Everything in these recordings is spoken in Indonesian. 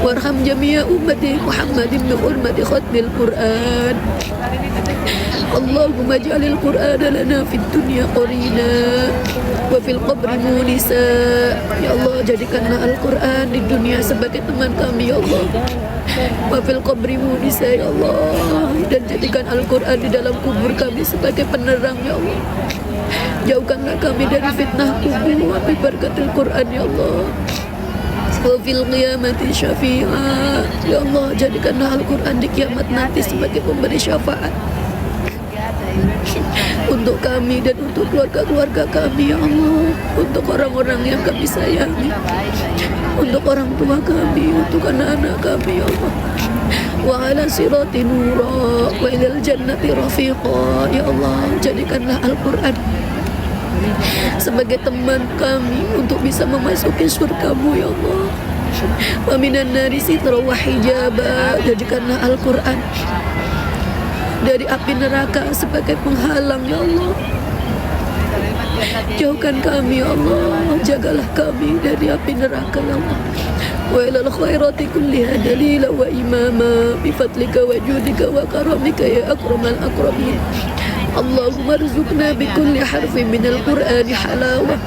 وارحم جميع أمة محمد بحرمة ختم القرآن. اللهم اجعل القرآن لنا في الدنيا قرينا وفي القبر مونسا. Ya Allah, jadikanlah Al-Quran di dunia sebagai teman kami ya Allah, wa fil qabri munisa ya Allah, dan jadikan Al-Quran di dalam kubur kami sebagai penerang ya Allah. Jauhkanlah kami dari fitnah kubur bi barakatil Quran ya Allah. Wa fil qiyamati syafi'a. Ya Allah, jadikanlah Al-Quran di kiamat nanti sebagai pemberi syafaat untuk kami dan untuk keluarga-keluarga kami ya Allah, untuk orang-orang yang kami sayangi, untuk orang tua kami, untuk anak-anak kami ya Allah. Wa ala sirati nura wa ilal jannati rafiqa. Ya Allah, jadikanlah Al-Quran sebagai teman kami untuk bisa memasuki surga-Mu ya Allah. Wa minan nari sitra wa hijaba. Jadikanlah Al-Quran dari api neraka sebagai penghalang ya Allah. Jauhkan kami ya Allah, jagalah kami dari api neraka ya Allah. Wa ilal khairati kulliha dalila wa imama bi fadlika wa judika wa karamika ya akramal akramin. Allahumma rizukna bi kulli harfin minal Qur'ani halawah.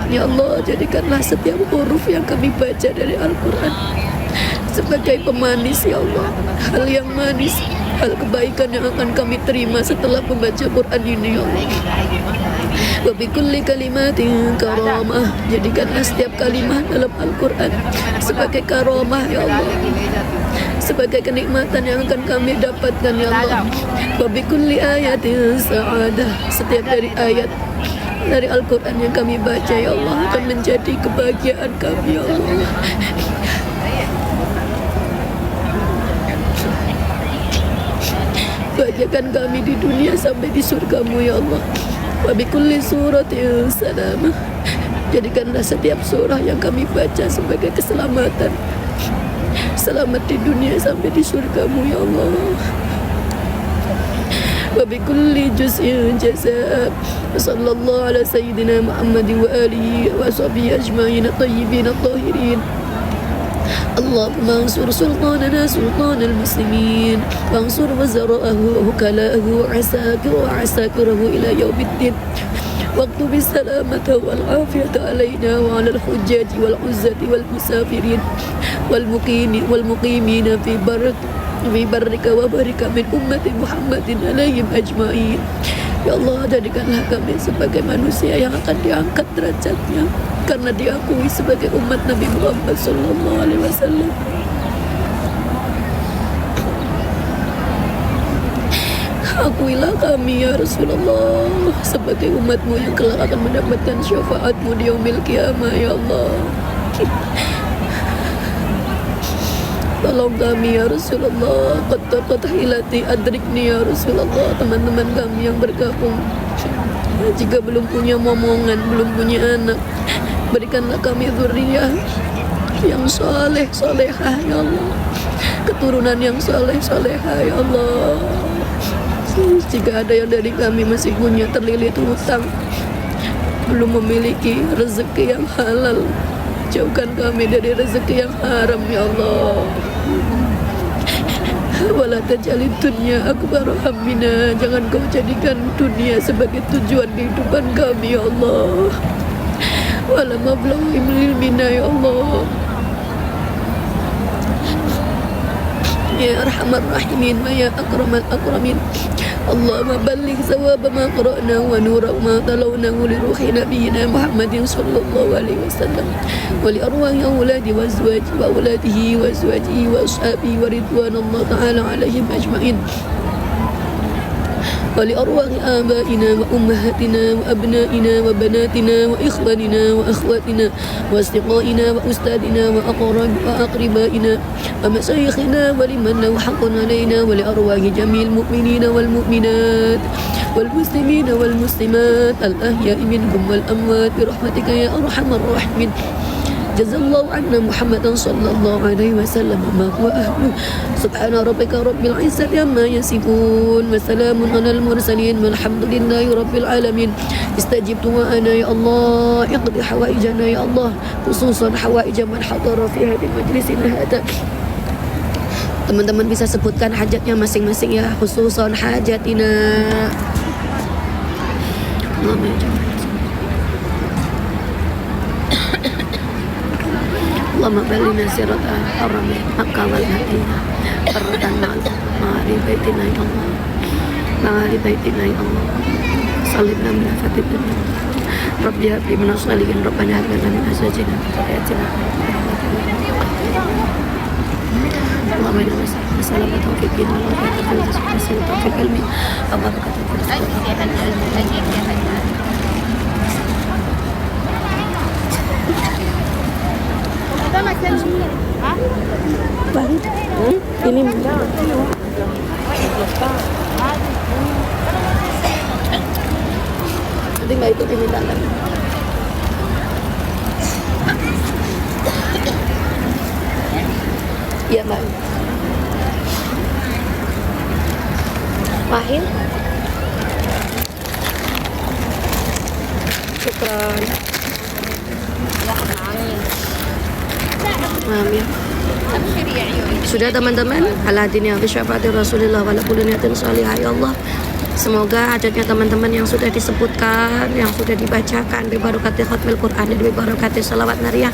Ya Allah, jadikanlah setiap huruf yang kami baca dari Al-Quran sebagai pemanis ya Allah, hal yang manis, hal kebaikan yang akan kami terima setelah membaca Quran ini ya Allah. Wa bi kulli kalimatin karamah. Jadikanlah setiap kalimat dalam Al-Quran sebagai karamah ya Allah, sebagai kenikmatan yang akan kami dapatkan ya Allah. Wa bi kulli ayatin sa'adah. Setiap dari ayat dari Al-Quran yang kami baca ya Allah akan menjadi kebahagiaan kami ya Allah. Bahagiakan kami di dunia sampai di surga-Mu ya Allah. Wa bi kulli suratin salamah. Jadikanlah setiap surah yang kami baca sebagai keselamatan, selamat di dunia sampai di surga-Mu ya Allah. Wa bi kulli juz'in jazaa. Sallallahu ala sayyidina Muhammad wa alihi wa sahbihi ajma'in at-tayyibin at-tahirin. اللهم انصر سلطاننا سلطان المسلمين وانصر وزراءه ووكلاءه وعساكره إلى يوم الدين واكتب السلامة والعافية علينا وعلى الحجاج والعزة والمسافرين والمقيمين في برك وبرك من أمة محمد عليهم أجمعين. Ya Allah, jadikanlah kami sebagai manusia yang akan diangkat derajatnya karena diakui sebagai umat Nabi Muhammad SAW. Akuilah kami ya Rasulullah sebagai umat-Mu yang kelak akan mendapatkan syafaat-Mu di yaumil qiyamah ya Allah. Tolong kami ya Rasulullah. Qad hilati adrikni ya Rasulullah. Teman-teman kami yang bergabung, jika belum punya momongan, belum punya anak, berikanlah kami dzurriyyah yang soleh solehah ya Allah, keturunan yang soleh solehah ya Allah. Jika ada yang dari kami masih punya terlilit hutang, belum memiliki rezeki yang halal, jauhkan kami dari rezeki yang haram ya Allah. Wala taj'alid dunya akbar hammina. Jangan kau jadikan dunia sebagai tujuan kehidupan kami ya Allah. Wala mablaghi ilmina ya Allah. Ya arhamar rahimin wa ya akramal akramin. Allahumma balligh sawaba ma qara'na wa nura ma talawnahu li ruhi nabiyyina Muhammadin sallallahu alaihi wasallam wa li arwahi awladi wa azwaji wa awladihi wa azwajihi wa ashabihi wa ridwanallahu ta'ala alaihim ajma'in. ولأرواح آبائنا وأمهاتنا وأبنائنا وبناتنا وإخواننا وأخواتنا وأصدقائنا وأستاذنا وأقربائنا ومشايخنا ولمن له حق علينا ولأرواح جميع المؤمنين والمؤمنات والمسلمين والمسلمات الأحياء منهم والأموات برحمتك يا أرحم الراحمين. Jazallahu anna Muhammadan sallallahu alaihi wasallam ma huwa ahlu. Subhana rabbika rabbil izzati amma yasifun wa salamun alal mursalin walhamdulillahi rabbil alamin. Istajib du'ana ya Allah, iqdi hawaijana ya Allah, khususan hawaij man hadara fi hadhihi majlisina hada. Teman-teman bisa sebutkan hajatnya masing-masing ya, khususan hajatina. Allahumma balina sirata harami Makkah wal Madinah Fardan ma'ali baitina ya Allah, ma'ali baitina ya Allah, salibna min fatid dunya Rabbi habli min as-salihin Rabbana hab lana min azwajina wa dhurriyyatina Allahumma inna nas'aluka as-salama tawfiq din wa tawfiq ilmi wa barakatuh ini nanti nggak ikut ini tangan. Iya mbak. Mahir. Syukran. Amin. Sudah teman-teman, ala hadiniya bi syafaati Rasulillah wa la kulli niyatin salihah ya Allah. Semoga hajatnya teman-teman yang sudah disebutkan, yang sudah dibacakan, bi barakati khatmil Quran, bi barakati salawat nariyah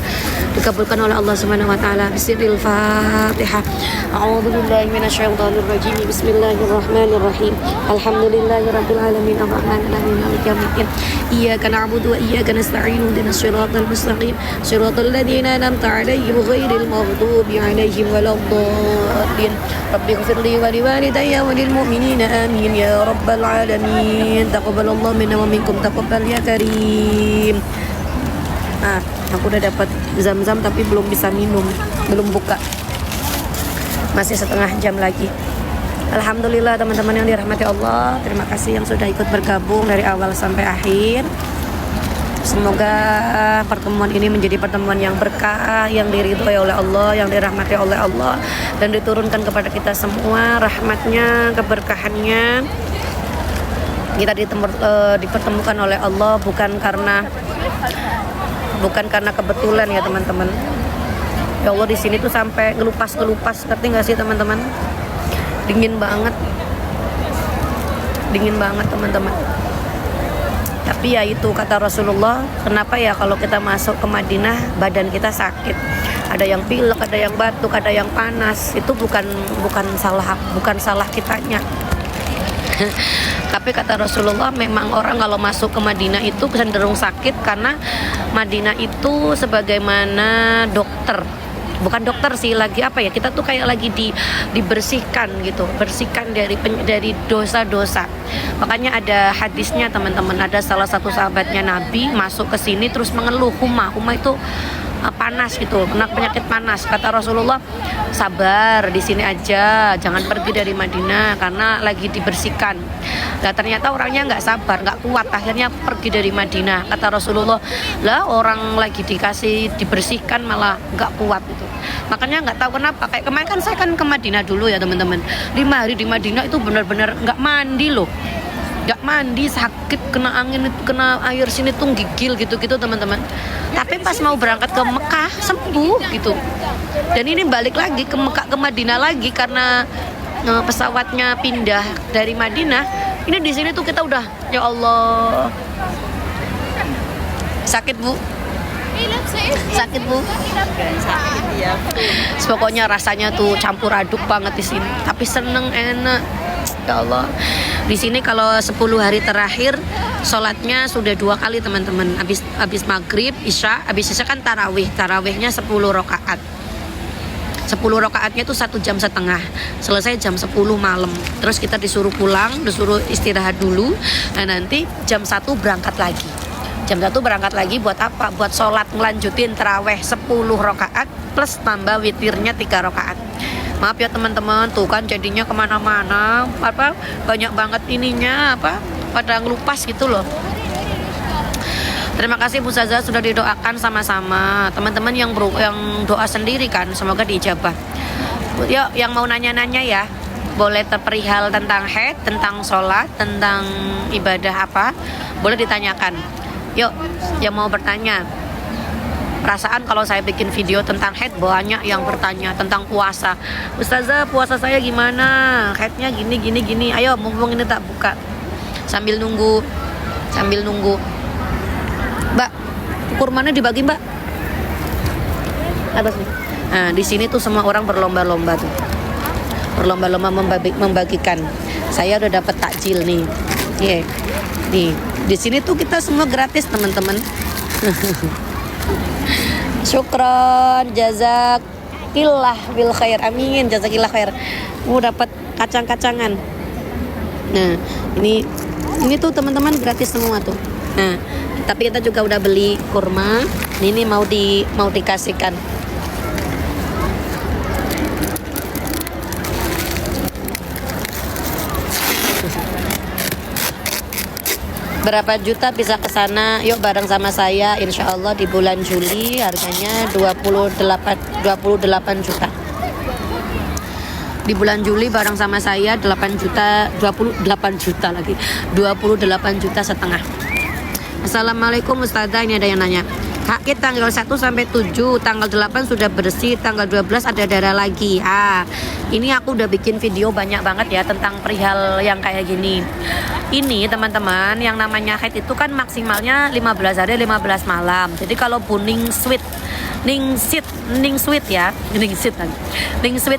dikabulkan oleh Allah Subhanahu wa taala. Bismillahil Fatihah. A'udzubillahi minasyaitonir rajim. Bismillahirrahmanirrahim. Alhamdulillahirabbil alamin arrahmanir rahim maliki yaumiddin. Iyyaka na'budu wa iyyaka nasta'in. Ihdinas siratal mustaqim. Siratal ladzina an'amta 'alaihim ghairil maghdubi 'alaihim waladdallin. Rabbighfirli wa liwalidayya wa lil mu'minina amin ya rabbal alamin. Taqabbalallahu minna wa minkum taqabbal ya karim. Aku udah dapat zam-zam tapi belum bisa minum, belum buka. Masih setengah jam lagi. Alhamdulillah teman-teman yang dirahmati Allah, terima kasih yang sudah ikut bergabung dari awal sampai akhir. Semoga pertemuan ini menjadi pertemuan yang berkah, yang diridhoi oleh Allah, yang dirahmati oleh Allah, dan diturunkan kepada kita semua rahmatnya, keberkahannya. Kita dipertemukan oleh Allah bukan karena kebetulan ya teman-teman. Ya Allah, di sini tuh sampai ngelupas, ngerti nggak sih teman-teman? Dingin banget teman-teman. Tapi ya itu kata Rasulullah, kenapa ya kalau kita masuk ke Madinah badan kita sakit, ada yang pilek, ada yang batuk, ada yang panas. Itu bukan salah kitanya. Tapi kata Rasulullah, memang orang kalau masuk ke Madinah itu cenderung sakit karena Madinah itu sebagaimana dokter. Bukan dokter sih, lagi apa ya, kita tuh kayak lagi dibersihkan gitu, bersihkan dari dosa-dosa. Makanya ada hadisnya teman-teman, ada salah satu sahabatnya Nabi masuk ke sini terus mengeluh huma itu panas gitu, kena penyakit panas. Kata Rasulullah, sabar di sini aja, jangan pergi dari Madinah karena lagi dibersihkan. Nah ternyata orangnya nggak sabar, nggak kuat, akhirnya pergi dari Madinah. Kata Rasulullah, lah orang lagi dibersihkan malah nggak kuat itu. Makanya nggak tahu kenapa, kayak kemarin kan saya kan ke Madinah dulu ya teman-teman. 5 hari di Madinah itu benar-benar nggak mandi loh. Nggak mandi, sakit, kena angin, kena air sini tuh gigil gitu-gitu teman-teman. Tapi pas mau berangkat ke Mekah sembuh gitu. Dan ini balik lagi ke Mekah, ke Madinah lagi karena pesawatnya pindah dari Madinah. Ini di sini tuh kita udah, ya Allah, sakit bu. Sakit bu. Pokoknya rasanya tuh campur aduk banget di sini. Tapi seneng, enak. Ya Allah. Di sini kalau 10 hari terakhir sholatnya sudah 2 kali teman-teman. Habis maghrib, isya, habis isya kan tarawihnya 10 rakaat. 10 rakaatnya itu 1,5 jam. Selesai jam 10 malam. Terus kita disuruh pulang, disuruh istirahat dulu. Nah nanti jam 1 berangkat lagi. Jam 1 berangkat lagi buat apa? Buat sholat ngelanjutin tarawih 10 rakaat plus tambah witirnya 3 rakaat. Maaf ya teman-teman, tuh kan jadinya kemana-mana, banyak banget ininya pada ngelupas gitu loh. Terima kasih Bu Ustazah sudah didoakan sama-sama. Teman-teman yang doa sendiri kan, semoga diijabah. Yuk, yang mau nanya-nanya ya, boleh terperihal tentang haid, tentang sholat, tentang ibadah apa, boleh ditanyakan. Yuk, yang mau bertanya. Perasaan kalau saya bikin video tentang haid banyak yang bertanya tentang puasa. Ustazah, puasa saya gimana? Haidnya gini. Ayo, mumpung ini tak buka. Sambil nunggu. Mbak, kurmanya dibagi, Mbak. Atas nih. Nah, di sini tuh semua orang berlomba-lomba tuh. Berlomba-lomba membagikan. Saya udah dapat takjil nih. Iya. Nih, di sini tuh kita semua gratis, teman-teman. Syukron, jazakillah bil khair, amin, jazakillah khair. Dapat kacang-kacangan. Nah, ini tuh teman-teman gratis semua tuh. Nah, tapi kita juga udah beli kurma. Ini mau dikasihkan. Berapa juta bisa ke sana? Yuk bareng sama saya, insya Allah di bulan Juli harganya 28 juta. Di bulan Juli bareng sama saya 28 juta lagi. 28 juta setengah. Assalamualaikum Ustazah, ini ada yang nanya. Haid tanggal 1 sampai 7, tanggal 8 sudah bersih, tanggal 12 ada darah lagi. Ini aku udah bikin video banyak banget ya tentang perihal yang kayak gini. Ini teman-teman, yang namanya haid itu kan maksimalnya 15 hari 15 malam. Jadi kalau ning sweet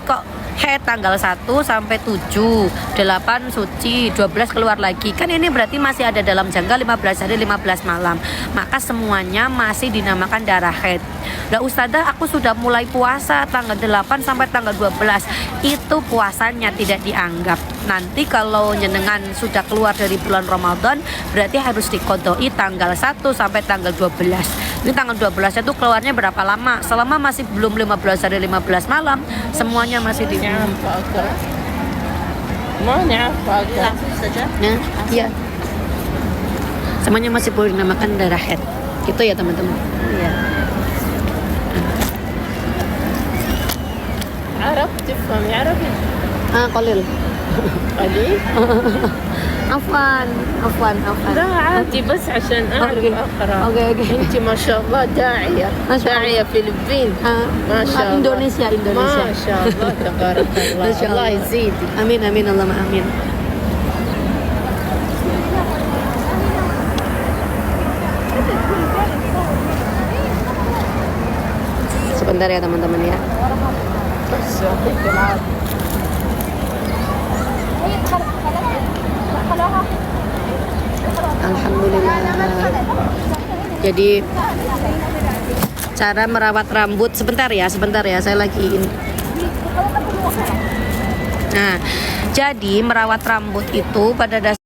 kok haid tanggal 1 sampai 7, 8 suci, 12 keluar lagi. Kan ini berarti masih ada dalam jangka 15 hari 15 malam. Maka semuanya masih dinamakan darah haid. Lah Ustazah, aku sudah mulai puasa tanggal 8 sampai tanggal 12. Itu puasanya tidak dianggap. Nanti kalau jenengan sudah keluar dari bulan Ramadan, berarti harus dikodoi tanggal 1 sampai tanggal 12. Ini tanggal 12 itu keluarnya berapa lama? Selama masih belum 15 hari 15 malam, semuanya masih di langsung saja. Nah, iya. Semuanya masih boleh dinamakan darah haid. Gitu ya teman-teman. Iya. عرب تفهم عربي؟ قليل. قليل؟ عفوا. لا عادي بس عشان أعرف أقرأ. اوكي. أنت ما شاء الله داعية. ما شاء الله. داعية فلبين. ما شاء الله. Indonesia. ما شاء الله تبارك الله. ما شاء الله الله. يزيدك. Amin Allahumma amin. Sebentar ya teman-teman ya. بس يعطيك العافية. Alhamdulillah. Jadi cara merawat rambut, sebentar ya, saya lagi ini. Nah, jadi merawat rambut itu pada dasarnya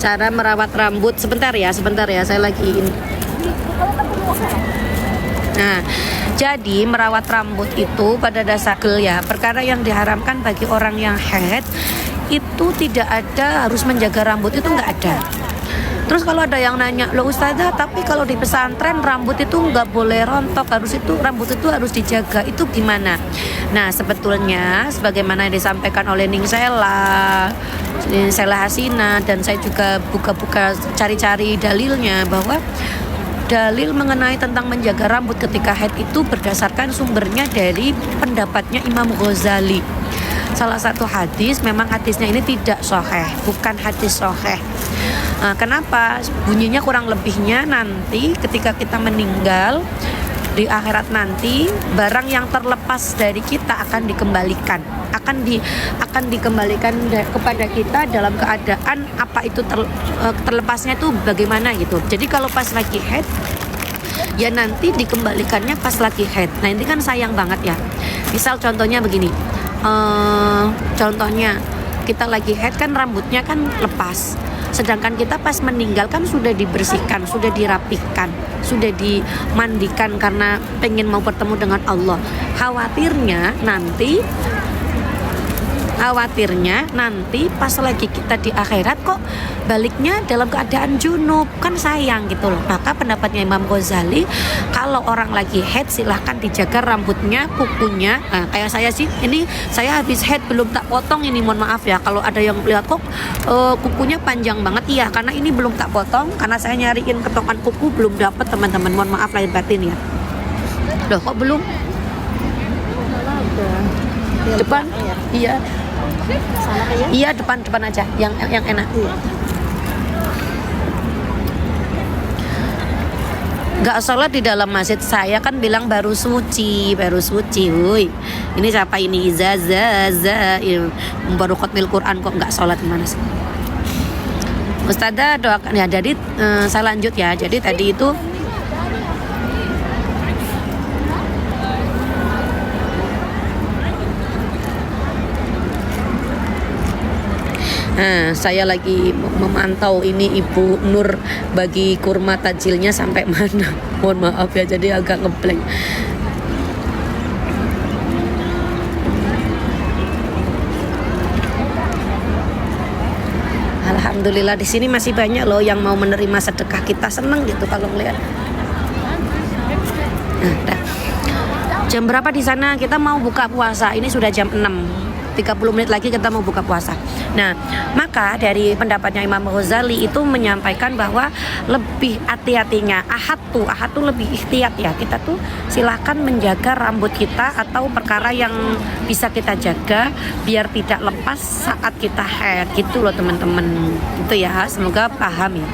cara merawat rambut, sebentar ya, saya lagi ini. Nah, jadi merawat rambut itu pada dasarnya ya, perkara yang diharamkan bagi orang yang haid itu tidak ada harus menjaga rambut, itu nggak ada. Terus kalau ada yang nanya, loh Ustazah, tapi kalau di pesantren rambut itu nggak boleh rontok, rambut itu harus dijaga, itu gimana? Nah, sebetulnya sebagaimana yang disampaikan oleh Ning Sela Hasina, dan saya juga buka-buka cari-cari dalilnya, bahwa dalil mengenai tentang menjaga rambut ketika haid itu berdasarkan sumbernya dari pendapatnya Imam Ghazali. Salah satu hadis, memang hadisnya ini tidak sahih, bukan hadis sahih. Kenapa? Bunyinya kurang lebihnya nanti ketika kita meninggal di akhirat nanti, barang yang terlepas dari kita akan dikembalikan, akan dikembalikan kepada kita dalam keadaan apa itu terlepasnya itu bagaimana gitu. Jadi kalau pas lagi haid, ya nanti dikembalikannya pas lagi haid. Nah ini kan sayang banget ya. Misal contohnya begini, contohnya kita lagi haid kan rambutnya kan lepas, sedangkan kita pas meninggal kan sudah dibersihkan, sudah dirapikan, sudah dimandikan karena pengen mau bertemu dengan Allah. Khawatirnya nanti Khawatirnya nanti pas lagi kita di akhirat kok baliknya dalam keadaan junub, kan sayang gitu loh. Maka pendapatnya Imam Ghazali, kalau orang lagi haid silahkan dijaga rambutnya, kukunya. Nah, kayak saya sih, ini saya habis haid belum tak potong ini, mohon maaf ya kalau ada yang lihat kok kukunya panjang banget. Iya, karena ini belum tak potong, karena saya nyariin ketokan kuku belum dapat teman-teman, mohon maaf lahir batin ya. Loh kok belum? Depan? Iya. Iya, depan aja yang enak. Gak sholat di dalam masjid, saya kan bilang baru suci, wuy. Ini siapa ini? Izaza, baru khotmil Quran kok gak sholat, gimana sih? Ustazah doakan ya. Jadi saya lanjut ya. Jadi tadi itu saya lagi memantau ini Ibu Nur bagi kurma tajilnya sampai mana. Mohon maaf ya, jadi agak ngeblank. Alhamdulillah di sini masih banyak loh yang mau menerima sedekah kita, seneng gitu kalau ngeliat. Jam berapa di sana? Kita mau buka puasa. Ini sudah jam 6. 30 menit lagi kita mau buka puasa. Nah, maka dari pendapatnya Imam Ghazali itu menyampaikan bahwa lebih hati-hatinya ahad tuh lebih ikhtiat ya. Kita tuh silahkan menjaga rambut kita atau perkara yang bisa kita jaga biar tidak lepas saat kita haid gitu loh teman-teman. Itu ya, semoga paham ya.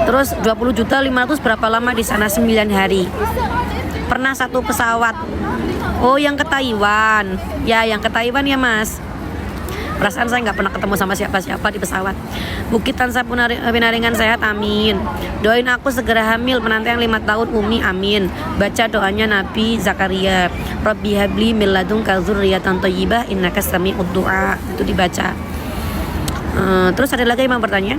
Terus 20.500.000 berapa lama di sana? 9 hari. Pernah satu pesawat. Oh, yang ke Taiwan. Ya, yang ke Taiwan ya, Mas. Perasaan saya nggak pernah ketemu sama siapa-siapa di pesawat. Bukit Tansa Pinaringan sehat, amin. Doain aku segera hamil, penantian 5 tahun, Umi, amin. Baca doanya Nabi Zakaria, Rabbi habli min ladunka dzurriyyatan thayyibah innaka sami'ud du'a. Itu dibaca. Terus ada lagi yang mau bertanya.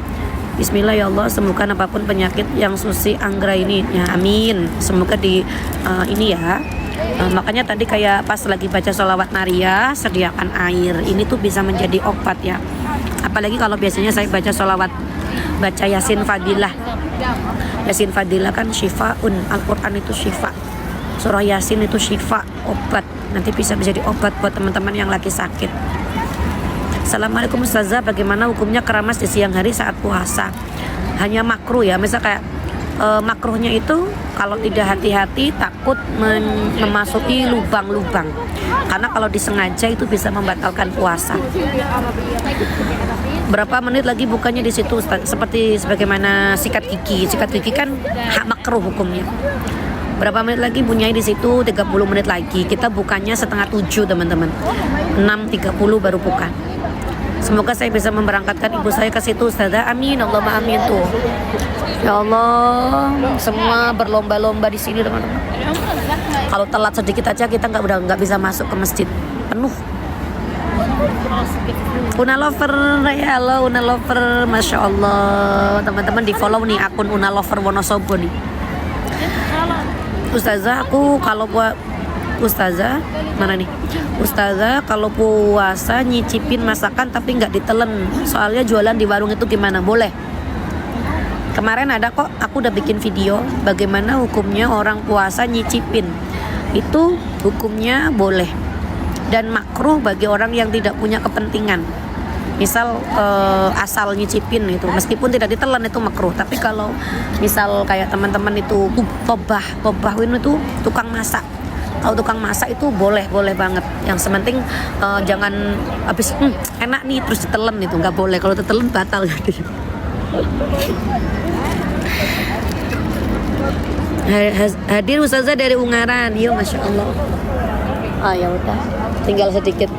Bismillah ya Allah, semoga apapun penyakit yang Susi Anggra ini ya, amin. Semoga di ini ya. Makanya tadi kayak pas lagi baca sholawat Nariyah, sediakan air. Ini tuh bisa menjadi obat ya. Apalagi kalau biasanya saya baca sholawat, baca Yasin Fadilah. Yasin Fadilah kan syifaun, Al-Quran itu syifa. Surah Yasin itu syifa, obat. Nanti bisa jadi obat buat teman-teman yang lagi sakit. Assalamualaikum Ustazah, bagaimana hukumnya keramas di siang hari saat puasa? Hanya makruh ya, misal kayak makruhnya itu kalau tidak hati-hati takut memasuki lubang-lubang, karena kalau disengaja itu bisa membatalkan puasa. Berapa menit lagi bukanya di situ Ustaz? Seperti sebagaimana sikat gigi kan hak makruh hukumnya. Berapa menit lagi bunyai di situ? 30 menit lagi. Kita bukanya 6:30 teman-teman. 6:30 baru buka. Semoga saya bisa memberangkatkan ibu saya ke situ Ustazah. Amin, Allahumma amin tuh. Ya Allah, semua berlomba-lomba di sini teman-teman. Kalau telat sedikit aja kita nggak bisa masuk ke masjid, penuh. Una Lover, ya halo Una Lover, masya Allah teman-teman, di follow nih akun Una Lover Wonosobo nih. Ustazah, aku kalau buat Ustazah mana nih? Ustazah, kalau puasa nyicipin masakan tapi nggak ditelen, soalnya jualan di warung itu gimana? Boleh. Kemarin ada kok, aku udah bikin video bagaimana hukumnya orang puasa nyicipin. Itu hukumnya boleh dan makruh bagi orang yang tidak punya kepentingan. Misal asal nyicipin itu, meskipun tidak ditelan itu makruh. Tapi kalau misal kayak teman-teman itu tobah itu tukang masak. Kalau tukang masak itu boleh banget. Yang sementing jangan habis enak nih terus ditelan, itu nggak boleh. Kalau ditelan batal gitu. Hadir Ustazah dari Ungaran. Yo, masya Allah. Ya udah, tinggal sedikit.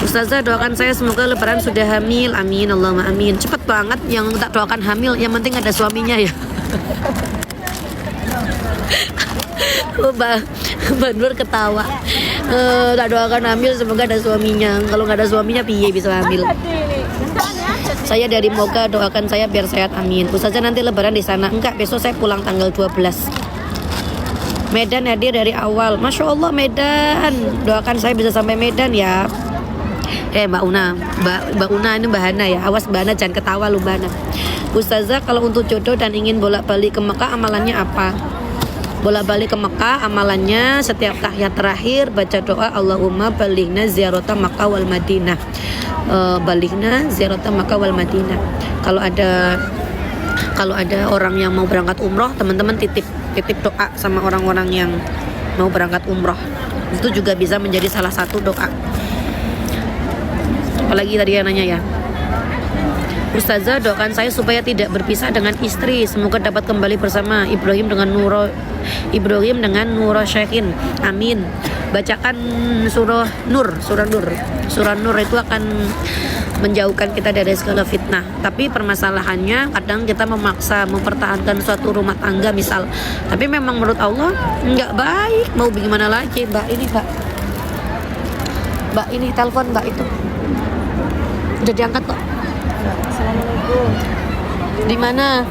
Ustazah, doakan saya semoga lebaran sudah hamil, amin, Allahumma amin. Cepet banget yang tak doakan hamil, yang penting ada suaminya ya. Mbak Nur ketawa. Tak doakan hamil semoga ada suaminya. Kalau nggak ada suaminya piye bisa hamil. Saya dari Moga, doakan saya biar sehat, amin. Ustazah nanti lebaran di sana? Enggak, besok saya pulang tanggal 12. Medan hadir dari awal. Masya Allah Medan. Doakan saya bisa sampai Medan ya. Mbak Una, Mbak Una ini Mbak Hana ya. Awas Mbak Hana jangan ketawa lu Mbak Hana. Ustazah kalau untuk jodoh dan ingin bolak-balik ke Mekah amalannya apa? Bolak-balik ke Mekah amalannya setiap tahiyat terakhir baca doa Allahumma balighna ziyarata Makkah wal Madinah. Balighna ziyarata Makkah wal Madinah. Kalau ada orang yang mau berangkat umroh, teman-teman titip doa sama orang-orang yang mau berangkat umroh. Itu juga bisa menjadi salah satu doa. Apalagi tadi yang nanya ya, Ustazah doakan saya supaya tidak berpisah dengan istri, semoga dapat kembali bersama Ibrahim dengan Nuro Syahin, amin. Bacakan surah Nur itu akan menjauhkan kita dari segala fitnah. Tapi permasalahannya kadang kita memaksa mempertahankan suatu rumah tangga misal, tapi memang menurut Allah nggak baik, mau bagaimana lagi. Mbak ini telepon Mbak itu udah diangkat kok. Assalamualaikum. Di mana?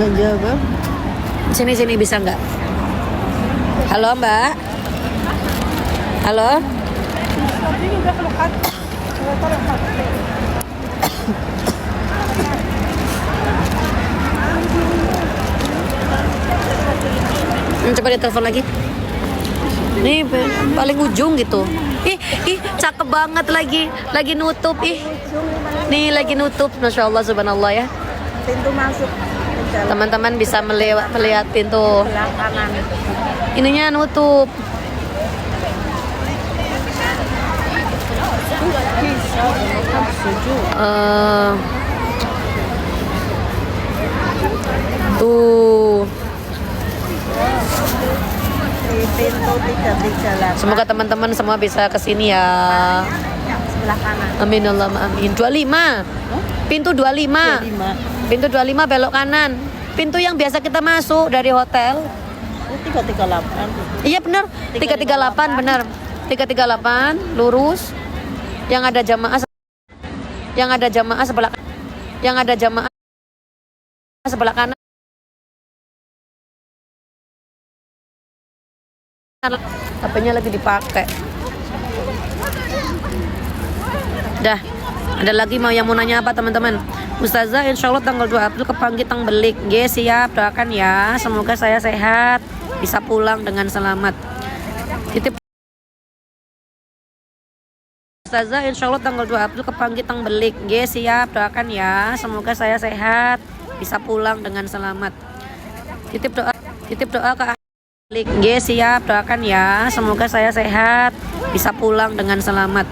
Nggak jawab. Sini bisa nggak? Halo Mbak. Halo. Coba ditelepon lagi. Nih paling ujung gitu. Ih cakep banget lagi nutup Nih lagi nutup, Masya Allah subhanallah ya. Pintu masuk. Teman-teman bisa melihat pintu. Sebelah kanan. Ininya nutup. Tuh. Pintu 338. Semoga teman-teman semua bisa kesini ya. Sebelah kanan. Amin Allahumma amin. 25. Pintu 25. 5. Pintu 25 belok kanan. Pintu yang biasa kita masuk dari hotel. 338. Iya benar. 338 benar. 338 lurus. Yang ada jamaah sebelah kanan. HP-nya lagi dipakai. Dah. Ada lagi yang mau nanya apa teman-teman? Ustazah insya Allah tanggal 2 April ke Panggitang Belik. Siap, doakan ya. Semoga saya sehat, bisa pulang dengan selamat. Titip Ustazah insya Allah tanggal 2 April ke Panggitang Belik. Siap, doakan ya. Semoga saya sehat, bisa pulang dengan selamat. Titip doa ke Belik. Siap, doakan ya. Semoga saya sehat, bisa pulang dengan selamat.